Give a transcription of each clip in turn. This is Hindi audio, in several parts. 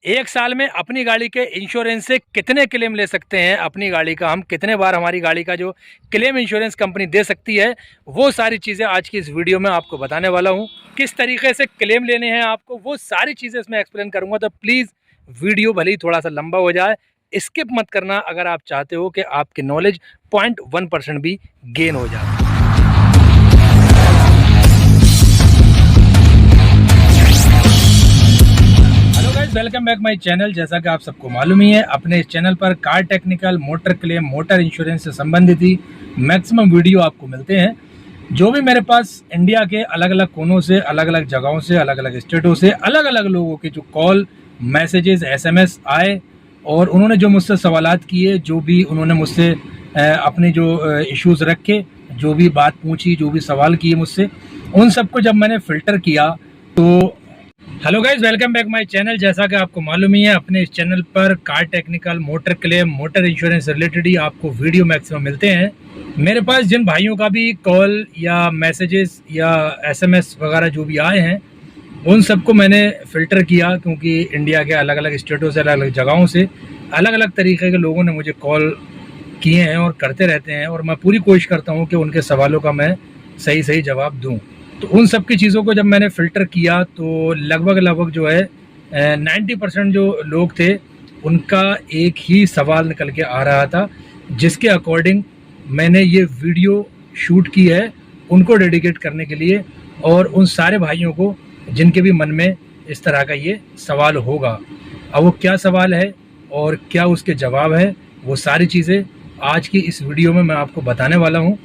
एक साल में अपनी गाड़ी के इंश्योरेंस से कितने क्लेम ले सकते हैं, अपनी गाड़ी का हम कितने बार हमारी गाड़ी का जो क्लेम इंश्योरेंस कंपनी दे सकती है, वो सारी चीज़ें आज की इस वीडियो में आपको बताने वाला हूँ। किस तरीके से क्लेम लेने हैं आपको, वो सारी चीज़ें इसमें एक्सप्लेन करूँगा। तो प्लीज़ वीडियो भले ही थोड़ा सा लंबा हो जाए, स्किप मत करना अगर आप चाहते हो कि आपकी नॉलेज 0.1% भी गेन हो जाए। Welcome back my channel. जैसा कि आप सबको मालूम ही है, अपने इस चैनल पर car technical, motor claim, motor insurance से संबंधित ही मैक्सिमम वीडियो आपको मिलते हैं। जो भी मेरे पास इंडिया के अलग अलग कोनों से, अलग अलग जगहों से, अलग अलग स्टेटों से, अलग अलग लोगों के जो कॉल, मैसेजेस, SMS आए और उन्होंने जो मुझसे सवालात किए, जो भी उन्होंने मुझसे अपने जो इश्यूज़ रखे, जो भी बात पूछी, जो भी सवाल किए मुझसे, उन सबको जब मैंने फ़िल्टर किया तो hello guys, welcome back my channel. जैसा कि आपको मालूम ही है, अपने इस चैनल पर car technical, motor claim, motor insurance से रिलेटेड ही आपको वीडियो मैक्सिमम मिलते हैं। मेरे पास जिन भाइयों का भी कॉल या मैसेजेस या SMS वगैरह जो भी आए हैं, उन सबको मैंने फ़िल्टर किया, क्योंकि इंडिया के अलग अलग स्टेटों से, अलग अलग जगहों से, अलग अलग तरीके के लोगों ने मुझे कॉल किए हैं और करते रहते हैं, और मैं पूरी कोशिश करता हूँ कि उनके सवालों का मैं सही सही जवाब दूँ। तो उन सब की चीज़ों को जब मैंने फ़िल्टर किया तो लगभग जो है 90% जो लोग थे, उनका एक ही सवाल निकल के आ रहा था, जिसके अकॉर्डिंग मैंने ये वीडियो शूट की है उनको डेडिकेट करने के लिए, और उन सारे भाइयों को जिनके भी मन में इस तरह का ये सवाल होगा। अब वो क्या सवाल है और क्या उसके जवाब है, वो सारी चीज़ें आज की इस वीडियो में मैं आपको बताने वाला हूँ।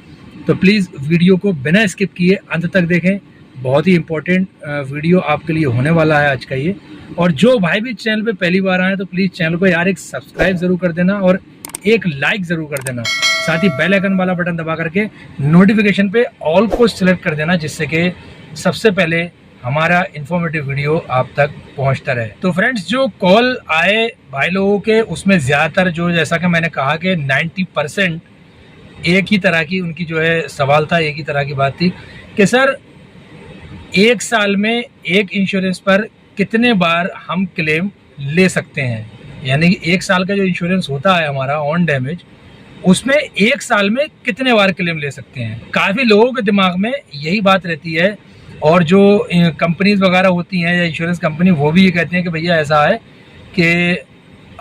तो प्लीज़ वीडियो को बिना स्किप किए अंत तक देखें। बहुत ही इम्पोर्टेंट वीडियो आपके लिए होने वाला है आज का ये। और जो भाई भी चैनल पे पहली बार आए तो प्लीज़ चैनल को यार एक सब्सक्राइब ज़रूर कर देना और एक लाइक ज़रूर कर देना। साथ ही बेल आइकन वाला बटन दबा करके नोटिफिकेशन पे ऑल को सिलेक्ट कर देना, जिससे कि सबसे पहले हमारा इन्फॉर्मेटिव वीडियो आप तक पहुंचता रहे। तो फ्रेंड्स, जो कॉल आए भाई लोगों के, उसमें ज़्यादातर जो, जैसा कि मैंने कहा कि 90% एक ही तरह की उनकी जो है सवाल था, एक ही तरह की बात थी कि सर एक साल में एक इंश्योरेंस पर कितने बार हम क्लेम ले सकते हैं। यानी कि एक साल का जो इंश्योरेंस होता है हमारा ऑन डैमेज, उसमें एक साल में कितने बार क्लेम ले सकते हैं। काफ़ी लोगों के दिमाग में यही बात रहती है, और जो कंपनीज वगैरह होती हैं या इंश्योरेंस कंपनी, वो भी ये कहते हैं कि भैया ऐसा है कि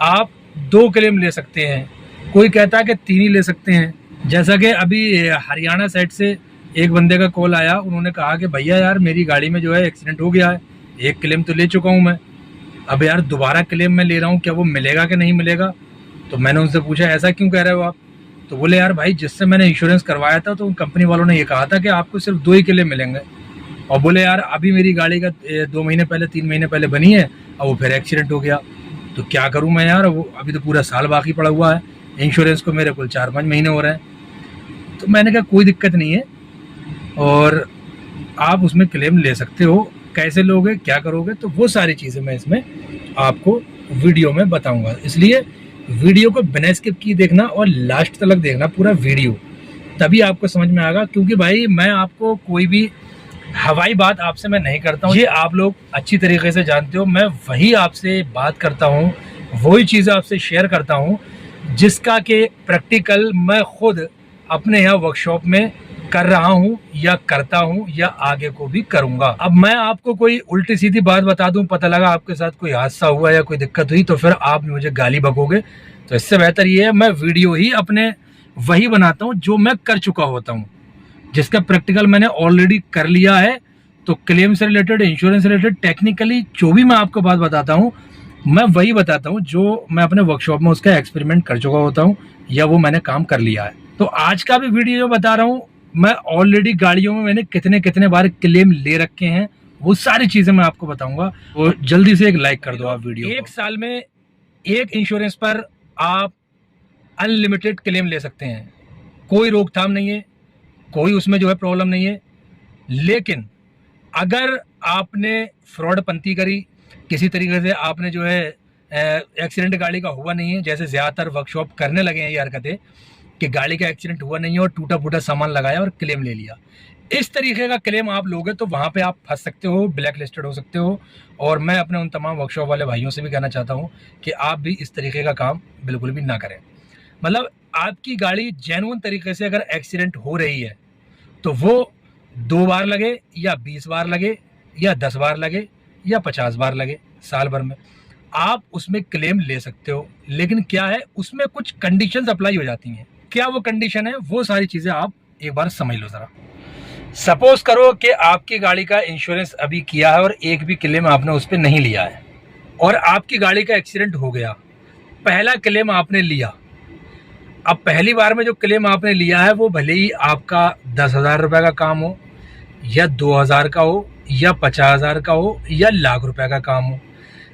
आप 2 क्लेम ले सकते हैं, कोई कहता है कि 3 ही ले सकते हैं। जैसा कि अभी हरियाणा साइड से एक बंदे का कॉल आया, उन्होंने कहा कि भैया यार मेरी गाड़ी में जो है एक्सीडेंट हो गया है, एक क्लेम तो ले चुका हूँ मैं, अब यार दोबारा क्लेम मैं ले रहा हूँ, क्या वो मिलेगा कि नहीं मिलेगा। तो मैंने उनसे पूछा ऐसा क्यों कह रहे हो आप। तो बोले यार भाई, जिससे मैंने इंश्योरेंस करवाया था तो कंपनी वालों ने ये कहा था कि आपको सिर्फ 2 ही क्लेम मिलेंगे, और बोले यार अभी मेरी गाड़ी का 2 महीने पहले, 3 महीने पहले बनी है, और वो फिर एक्सीडेंट हो गया, तो क्या करूँ मैं यार, वो अभी तो पूरा साल बाकी पड़ा हुआ है इंश्योरेंस को, मेरे कुल 4-5 महीने हो रहे हैं। तो मैंने कहा कोई दिक्कत नहीं है, और आप उसमें क्लेम ले सकते हो, कैसे लोगे, क्या करोगे, तो वो सारी चीज़ें मैं इसमें आपको वीडियो में बताऊंगा। इसलिए वीडियो को बिना स्किप किए देखना और लास्ट तक देखना पूरा वीडियो, तभी आपको समझ में आएगा। क्योंकि भाई मैं आपको कोई भी हवाई बात आपसे मैं नहीं करता हूँ, ये आप लोग अच्छी तरीके से जानते हो। मैं वही आपसे बात करता हूँ, वही चीज़ें आपसे शेयर करता हूँ जिसका कि प्रैक्टिकल मैं खुद अपने यहाँ वर्कशॉप में कर रहा हूँ या करता हूँ या आगे को भी करूँगा। अब मैं आपको कोई उल्टी सीधी बात बता दूँ, पता लगा आपके साथ कोई हादसा हुआ या कोई दिक्कत हुई, तो फिर आप मुझे गाली बकोगे। तो इससे बेहतर ये है मैं वीडियो ही अपने वही बनाता हूँ जो मैं कर चुका होता हूँ, जिसका प्रैक्टिकल मैंने ऑलरेडी कर लिया है। तो क्लेम से रिलेटेड, इंश्योरेंस से रिलेटेड, टेक्निकली जो भी मैं आपको बात बताता हूँ, मैं वही बताता हूँ जो मैं अपने वर्कशॉप में उसका एक्सपेरिमेंट कर चुका होता हूँ या वो मैंने काम कर लिया है। तो आज का भी वीडियो जो बता रहा हूँ, मैं ऑलरेडी गाड़ियों में मैंने कितने कितने बार क्लेम ले रखे हैं, वो सारी चीज़ें मैं आपको बताऊंगा। तो जल्दी से एक लाइक कर दो आप वीडियो। एक साल में एक इंश्योरेंस पर आप अनलिमिटेड क्लेम ले सकते हैं, कोई रोकथाम नहीं है, कोई उसमें जो है प्रॉब्लम नहीं है। लेकिन अगर आपने फ्रॉडपंती करी, किसी तरीके से आपने जो है एक्सीडेंट गाड़ी का हुआ नहीं है, जैसे ज़्यादातर वर्कशॉप करने लगे हैं ये हरकतें कि गाड़ी का एक्सीडेंट हुआ नहीं है और टूटा फूटा सामान लगाया और क्लेम ले लिया। इस तरीके का क्लेम आप लोगे तो वहाँ पे आप फंस सकते हो, ब्लैक लिस्टेड हो सकते हो। और मैं अपने उन तमाम वर्कशॉप वाले भाइयों से भी कहना चाहता हूँ कि आप भी इस तरीके का काम बिल्कुल भी ना करें। मतलब आपकी गाड़ी जेन्युइन तरीके से अगर एक्सीडेंट हो रही है तो वो 2 बार लगे या 20 बार लगे या 10 बार लगे या 50 बार लगे साल भर में, आप उसमें क्लेम ले सकते हो। लेकिन क्या है, उसमें कुछ कंडीशंस अप्लाई हो जाती हैं। क्या वो कंडीशन है, वो सारी चीज़ें आप एक बार समझ लो ज़रा। सपोज करो कि आपकी गाड़ी का इंश्योरेंस अभी किया है और एक भी क्लेम आपने उस पर नहीं लिया है और आपकी गाड़ी का एक्सीडेंट हो गया, पहला क्लेम आपने लिया। अब पहली बार में जो क्लेम आपने लिया है वो भले ही आपका 10,000 रुपये का काम हो या 2,000 का हो या 50,000 का हो या लाख रुपए का काम हो,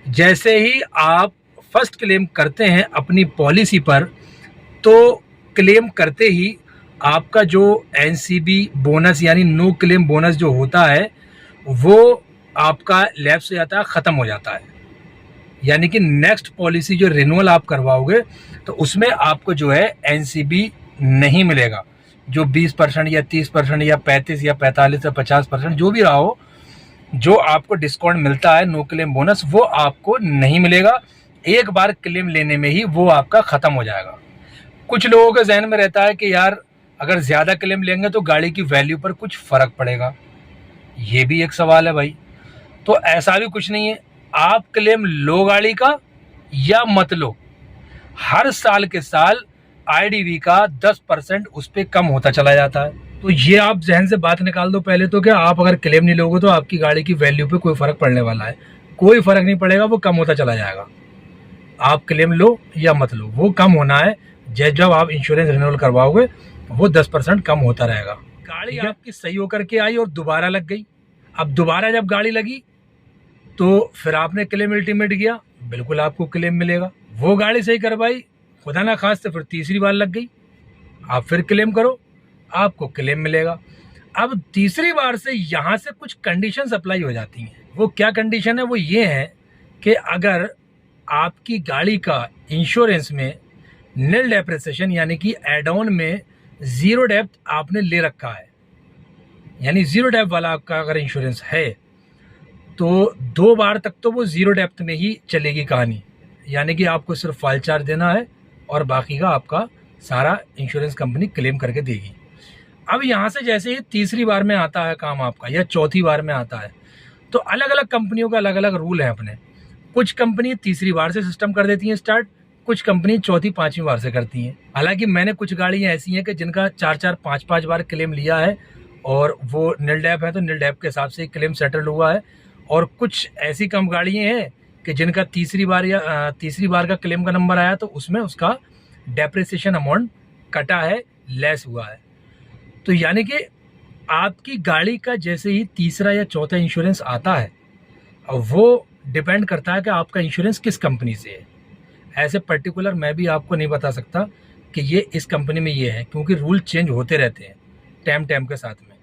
जैसे ही आप फर्स्ट क्लेम करते हैं अपनी पॉलिसी पर, तो क्लेम करते ही आपका जो एनसीबी बोनस यानी नो क्लेम बोनस जो होता है वो आपका लैप्स हो जाता है, ख़त्म हो जाता है। यानी कि नेक्स्ट पॉलिसी जो रिन्यूअल आप करवाओगे तो उसमें आपको जो है एनसीबी नहीं मिलेगा। जो 20% या 30% या 35 या 45 या 50% जो भी रहा हो, जो आपको डिस्काउंट मिलता है नो क्लेम बोनस, वो आपको नहीं मिलेगा। एक बार क्लेम लेने में ही वो आपका ख़त्म हो जाएगा। कुछ लोगों के जहन में रहता है कि यार अगर ज़्यादा क्लेम लेंगे तो गाड़ी की वैल्यू पर कुछ फ़र्क पड़ेगा। ये भी एक सवाल है भाई। तो ऐसा भी कुछ नहीं है, आप क्लेम लो गाड़ी का या मत लो, हर साल के साल आईडीवी का 10% उस पर कम होता चला जाता है। तो ये आप जहन से बात निकाल दो पहले तो, क्या आप अगर क्लेम नहीं लोगे तो आपकी गाड़ी की वैल्यू पे कोई फ़र्क पड़ने वाला है? कोई फ़र्क नहीं पड़ेगा, वो कम होता चला जाएगा। आप क्लेम लो या मत लो, वो कम होना है। जब आप इंश्योरेंस रिन्यूअल करवाओगे वो 10% कम होता रहेगा। गाड़ी आपकी सही होकर के आई और दोबारा लग गई। अब दोबारा जब गाड़ी लगी तो फिर आपने क्लेम अल्टीमेट किया, बिल्कुल आपको क्लेम मिलेगा। वो गाड़ी सही करवाई, खुदा ना खास्ते फिर तीसरी बार लग गई, आप फिर क्लेम करो, आपको क्लेम मिलेगा। अब तीसरी बार से यहाँ से कुछ कंडीशंस अप्लाई हो जाती हैं। वो क्या कंडीशन है, वो ये है कि अगर आपकी गाड़ी का इंश्योरेंस में नील डेप्रिसिएशन यानी कि एड ऑन में जीरो डेप्थ आपने ले रखा है, यानी जीरो डेप्थ वाला आपका अगर इंश्योरेंस है तो 2 बार तक तो वो जीरो डेप्थ में ही चलेगी कहानी। यानी कि आपको सिर्फ फाइल चार्ज देना है और बाकी का आपका सारा इंश्योरेंस कंपनी क्लेम करके देगी। अब यहाँ से जैसे ही तीसरी बार में आता है काम आपका या चौथी बार में आता है, तो अलग अलग कंपनियों का अलग अलग रूल है अपने। कुछ कंपनी तीसरी बार से सिस्टम कर देती हैं स्टार्ट, कुछ कंपनी चौथी पांचवी बार से करती हैं। हालांकि मैंने कुछ गाड़ियाँ ऐसी हैं कि जिनका 4-4, 5-5 बार क्लेम लिया है और वो नील डैप है तो नील डैप के हिसाब से क्लेम सेटल हुआ है। और कुछ ऐसी कम गाड़ियाँ हैं कि जिनका तीसरी बार का क्लेम का नंबर आया तो उसमें उसका डेप्रिसिएशन अमाउंट कटा है, लेस हुआ है। तो यानी कि आपकी गाड़ी का जैसे ही तीसरा या चौथा इंश्योरेंस आता है, वो डिपेंड करता है कि आपका इंश्योरेंस किस कंपनी से है। ऐसे पर्टिकुलर मैं भी आपको नहीं बता सकता कि ये इस कंपनी में ये है, क्योंकि रूल चेंज होते रहते हैं टाइम के साथ में।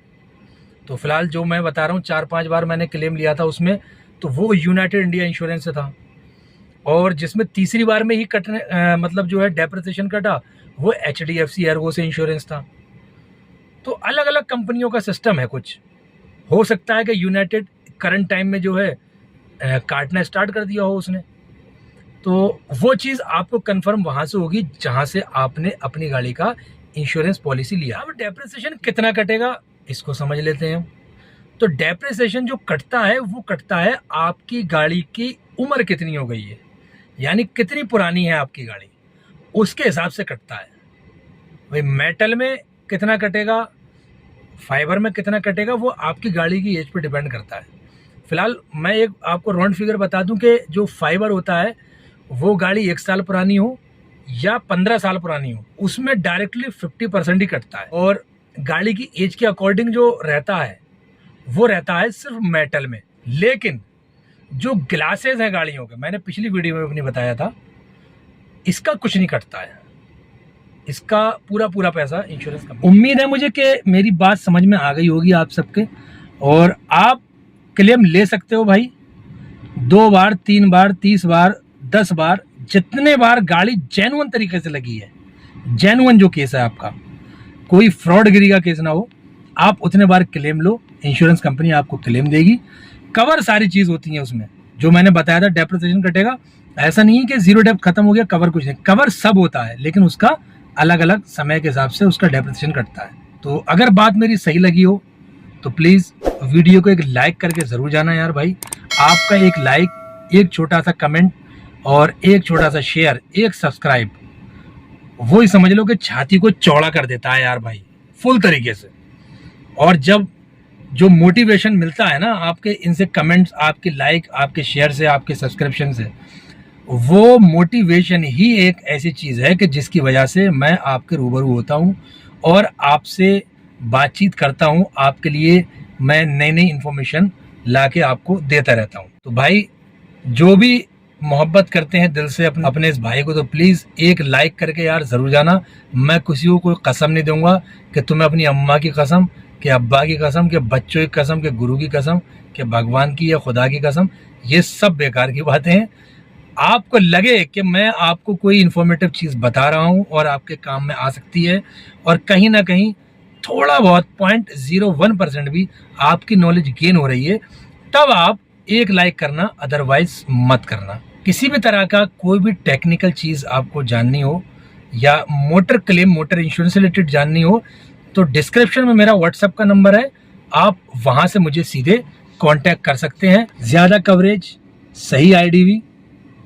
तो फिलहाल जो मैं बता रहा हूँ 4-5 बार मैंने क्लेम लिया था उसमें, तो वो यूनाइटेड इंडिया इंश्योरेंस से था। और जिसमें तीसरी बार में ही कटने मतलब जो है डेप्रिसिएशन कटा, वो HDFC एर्गो से इंश्योरेंस था। तो अलग अलग कंपनियों का सिस्टम है। कुछ हो सकता है कि यूनाइटेड करंट टाइम में जो है काटना स्टार्ट कर दिया हो उसने, तो वो चीज़ आपको कंफर्म वहाँ से होगी जहाँ से आपने अपनी गाड़ी का इंश्योरेंस पॉलिसी लिया। अब डेप्रिसिएशन कितना कटेगा इसको समझ लेते हैं। तो डेप्रिसिएशन जो कटता है वो कटता है आपकी गाड़ी की उम्र कितनी हो गई है, यानी कितनी पुरानी है आपकी गाड़ी, उसके हिसाब से कटता है। भाई मेटल में कितना कटेगा, फाइबर में कितना कटेगा, वो आपकी गाड़ी की एज पे डिपेंड करता है। फिलहाल मैं एक आपको राउंड फिगर बता दूं कि जो फाइबर होता है वो गाड़ी 1 साल पुरानी हो या 15 साल पुरानी हो, उसमें डायरेक्टली 50% ही कटता है। और गाड़ी की एज के अकॉर्डिंग जो रहता है वो रहता है सिर्फ मेटल में। लेकिन जो ग्लासेस हैं गाड़ियों के, मैंने पिछली वीडियो में अपनी बताया था, इसका कुछ नहीं कटता है, इसका पूरा पैसा इंश्योरेंस कंपनी। उम्मीद है मुझे कि मेरी बात समझ में आ गई होगी आप सबके, और आप क्लेम ले सकते हो भाई 2 बार, 3 बार, 30 बार, 10 बार, जितने बार गाड़ी जेन्युइन तरीके से लगी है, जेन्युइन जो केस है आपका, कोई फ्रॉडगिरी का केस ना हो, आप उतने बार क्लेम लो, इंश्योरेंस कंपनी आपको क्लेम देगी। कवर सारी चीज़ होती है उसमें, जो मैंने बताया था डेप्रिसिएशन कटेगा, ऐसा नहीं है कि जीरो डेप्थ खत्म हो गया कवर कुछ नहीं, कवर सब होता है, लेकिन उसका अलग अलग समय के हिसाब से उसका डेप्रिसिएशन कटता है। तो अगर बात मेरी सही लगी हो तो प्लीज़ वीडियो को एक लाइक करके ज़रूर जाना यार भाई। आपका एक लाइक, एक छोटा सा कमेंट और एक छोटा सा शेयर, एक सब्सक्राइब, वो ही समझ लो कि छाती को चौड़ा कर देता है यार भाई, फुल तरीके से। और जब जो मोटिवेशन मिलता है ना आपके इनसे कमेंट्स, आपके लाइक, आपके शेयर से, आपके सब्सक्रिप्शन से, वो मोटिवेशन ही एक ऐसी चीज़ है कि जिसकी वजह से मैं आपके रूबरू होता हूँ और आपसे बातचीत करता हूँ। आपके लिए मैं नई नई इन्फॉर्मेशन ला के आपको देता रहता हूँ। तो भाई जो भी मोहब्बत करते हैं दिल से अपने इस भाई को, तो प्लीज़ एक लाइक करके यार ज़रूर जाना। मैं किसी को कोई कसम नहीं दूंगा कि तुम्हें अपनी अम्मा की कसम, कि अब्बा की कसम, कि बच्चों की कसम, कि गुरु की कसम, कि भगवान की या खुदा की कसम, ये सब बेकार की बातें हैं। आपको लगे कि मैं आपको कोई इन्फॉर्मेटिव चीज़ बता रहा हूँ और आपके काम में आ सकती है, और कहीं ना कहीं थोड़ा बहुत 0.01% भी आपकी नॉलेज गेन हो रही है, तब आप एक लाइक करना, अदरवाइज मत करना। किसी भी तरह का कोई भी टेक्निकल चीज़ आपको जाननी हो या मोटर क्लेम, मोटर इंश्योरेंस से रिलेटेड जाननी हो, तो डिस्क्रिप्शन में मेरा व्हाट्सएप का नंबर है, आप वहाँ से मुझे सीधे कांटेक्ट कर सकते हैं। ज़्यादा कवरेज, सही आईडीवी,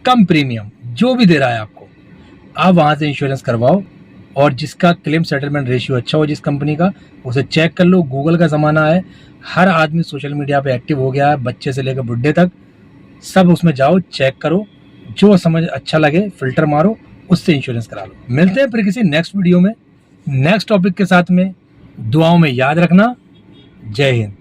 कम प्रीमियम जो भी दे रहा है आपको, आप वहाँ से इंश्योरेंस करवाओ। और जिसका क्लेम सेटलमेंट रेशियो अच्छा हो जिस कंपनी का, उसे चेक कर लो। गूगल का ज़माना है, हर आदमी सोशल मीडिया पे एक्टिव हो गया है, बच्चे से लेकर बुढ़े तक, सब उसमें जाओ, चेक करो, जो समझ अच्छा लगे फिल्टर मारो, उससे इंश्योरेंस करा लो। मिलते हैं फिर किसी नेक्स्ट वीडियो में नेक्स्ट टॉपिक के साथ में। दुआओं में याद रखना। जय हिंद।